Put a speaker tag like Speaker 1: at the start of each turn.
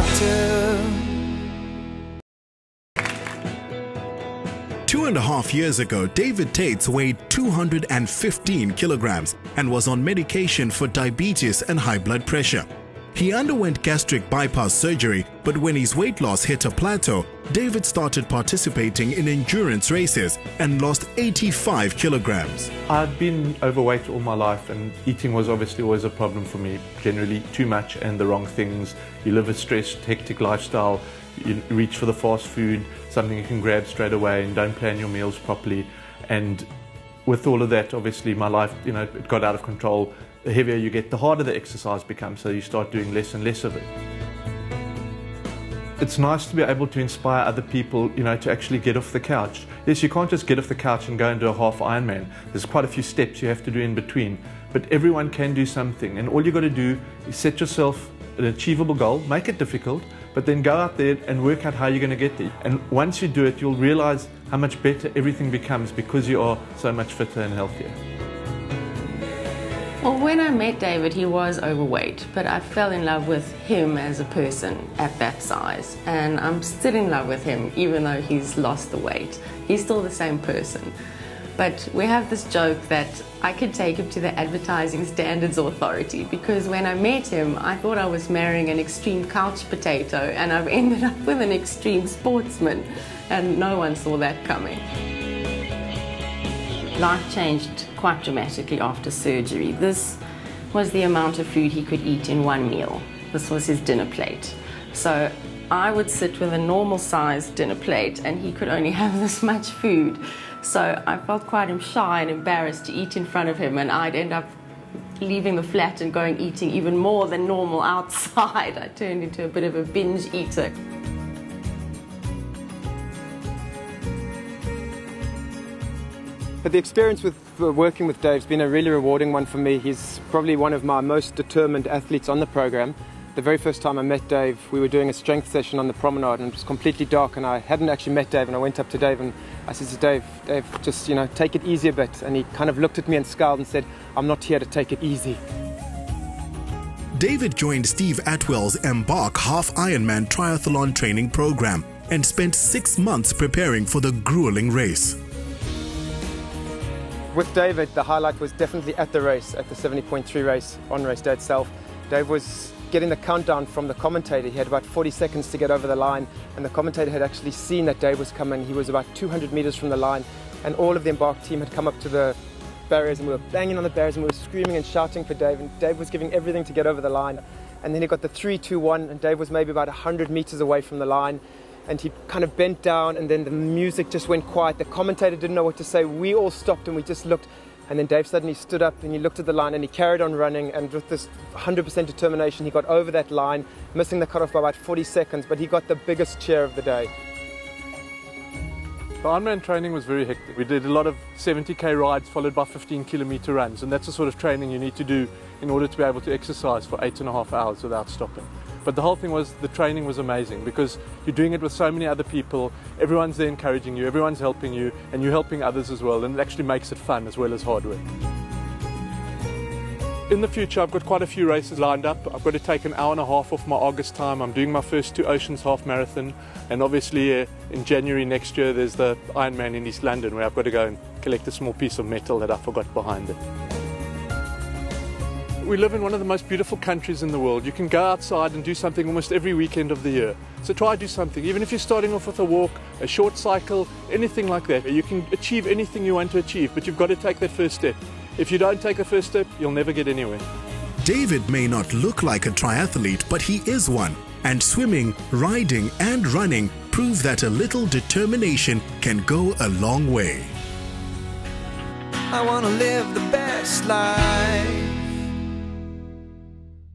Speaker 1: doctor.
Speaker 2: 2.5 years ago, David Taitz weighed 215 kilograms and was on medication for diabetes and high blood pressure. He underwent gastric bypass surgery, but when his weight loss hit a plateau, David started participating in endurance races and lost 85 kilograms.
Speaker 3: I've been overweight all my life, and eating was obviously always a problem for me. Generally too much and the wrong things. You live a stressed, hectic lifestyle. You reach for the fast food, something you can grab straight away, and don't plan your meals properly. And with all of that, obviously my life, it got out of control. The heavier you get, the harder the exercise becomes, so you start doing less and less of it. It's nice to be able to inspire other people, to actually get off the couch. Yes, you can't just get off the couch and go and do a half Ironman. There's quite a few steps you have to do in between, but everyone can do something, and all you got to do is set yourself an achievable goal, make it difficult, but then go out there and work out how you're going to get there. And once you do it, you'll realize how much better everything becomes because you are so much fitter and healthier.
Speaker 4: Well, when I met David, he was overweight, but I fell in love with him as a person at that size. And I'm still in love with him, even though he's lost the weight. He's still the same person. But we have this joke that I could take him to the Advertising Standards Authority, because when I met him, I thought I was marrying an extreme couch potato, and I've ended up with an extreme sportsman, and no one saw that coming. Life changed quite dramatically after surgery. This was the amount of food he could eat in one meal. This was his dinner plate. So I would sit with a normal sized dinner plate and he could only have this much food. So I felt quite shy and embarrassed to eat in front of him, and I'd end up leaving the flat and going eating even more than normal outside. I turned into a bit of a binge eater.
Speaker 5: But the experience with working with Dave's been a really rewarding one for me. He's probably one of my most determined athletes on the program. The very first time I met Dave, we were doing a strength session on the promenade, and it was completely dark, and I hadn't actually met Dave, and I went up to Dave and I said to Dave, just take it easy a bit. And he kind of looked at me and scowled and said, "I'm not here to take it easy."
Speaker 2: David joined Steve Atwell's Embark Half Ironman triathlon training program and spent 6 months preparing for the grueling race.
Speaker 5: With David, the highlight was definitely at the race, at the 70.3 race, on race day itself. Dave was getting the countdown from the commentator. He had about 40 seconds to get over the line, and the commentator had actually seen that Dave was coming. He was about 200 meters from the line, and all of the Embark team had come up to the barriers, and we were banging on the barriers, and we were screaming and shouting for Dave, and Dave was giving everything to get over the line. And then he got the 3, 2, 1, and Dave was maybe about 100 meters away from the line, and he kind of bent down, and then the music just went quiet. The commentator didn't know what to say. We all stopped and we just looked, and then Dave suddenly stood up and he looked at the line and he carried on running, and with this 100% determination he got over that line, missing the cutoff by about 40 seconds, but he got the biggest cheer of the day.
Speaker 3: The Ironman training was very hectic. We did a lot of 70k rides followed by 15-kilometer runs, and that's the sort of training you need to do in order to be able to exercise for 8.5 hours without stopping. But the whole thing was, the training was amazing because you're doing it with so many other people. Everyone's there encouraging you, everyone's helping you, and you're helping others as well, and it actually makes it fun as well as hard work. In the future, I've got quite a few races lined up. I've got to take an hour and a half off my August time. I'm doing my first 2 Oceans half marathon, and obviously in January next year there's the Ironman in East London, where I've got to go and collect a small piece of metal that I forgot behind it. We live in one of the most beautiful countries in the world. You can go outside and do something almost every weekend of the year. So try to do something, even if you're starting off with a walk, a short cycle, anything like that. You can achieve anything you want to achieve, but you've got to take that first step. If you don't take the first step, you'll never get anywhere.
Speaker 2: David may not look like a triathlete, but he is one. And swimming, riding and running prove that a little determination can go a long way.
Speaker 1: I want to live the best life.